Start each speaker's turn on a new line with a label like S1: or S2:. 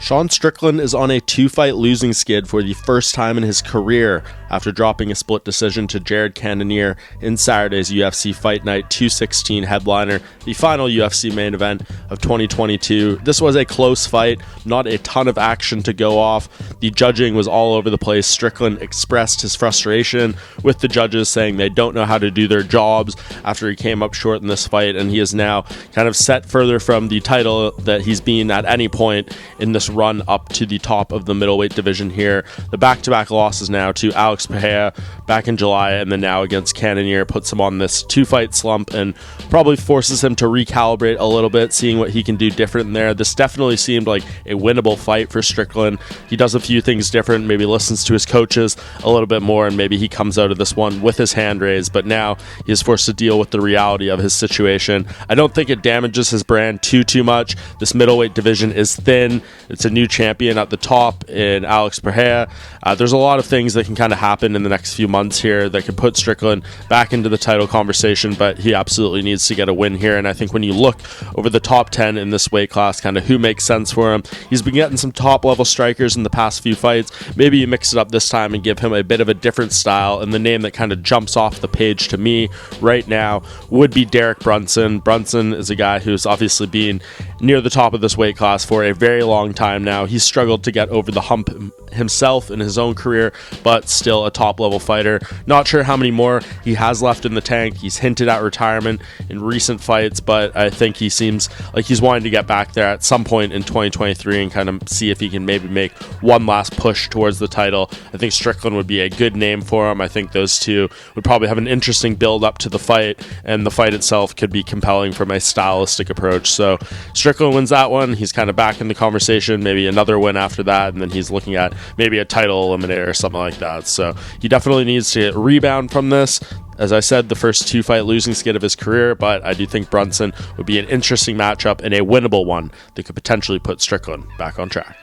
S1: Sean Strickland is on a 2-fight losing skid for the first time in his career after dropping a split decision to Cannonier in Saturday's UFC Fight Night 216 headliner, the final UFC main event of 2022. This was a close fight, not a ton of action to go off. The judging was all over the place. Strickland expressed his frustration with the judges, saying they don't know how to do their jobs after he came up short in this fight, and he is now kind of set further from the title that he's been at any point in this run up to the top of the middleweight division here. The back-to-back losses now to Alex Pereira back in July and then now against Cannonier puts him on this 2-fight slump and probably forces him to recalibrate a little bit, seeing what he can do different there. This definitely seemed like a winnable fight for Strickland. He does a few things different, maybe listens to his coaches a little bit more, and maybe he comes out of this one with his hand raised, but now he is forced to deal with the reality of his situation. I don't think it damages his brand too much. This middleweight division is thin. It's a new champion at the top in Alex Pereira. There's a lot of things that can kind of happen in the next few months here that could put Strickland back into the title conversation, but he absolutely needs to get a win here. And I think when you look over the top 10 in this weight class, kind of who makes sense for him, he's been getting some top level strikers in the past few fights. Maybe you mix it up this time and give him a bit of a different style, and the name that kind of jumps off the page to me right now would be Derek Brunson. Brunson is a guy who's obviously been near the top of this weight class for a very long time now. He's struggled to get over the hump himself in his own career, but still a top level fighter. Not sure how many more he has left in the tank. He's hinted at retirement in recent fights, but I think he seems like he's wanting to get back there at some point in 2023 and kind of see if he can maybe make one last push towards the title. I think Strickland would be a good name for him. I think those two would probably have an interesting build up to the fight, and the fight itself could be compelling from a stylistic approach. So Strickland wins that one. He's kind of back in the conversation, maybe another win after that, and then he's looking at maybe a title eliminator or something like that. So he definitely needs to rebound from this. As I said, the first 2-fight losing skid of his career, but I do think Brunson would be an interesting matchup and a winnable one that could potentially put Strickland back on track.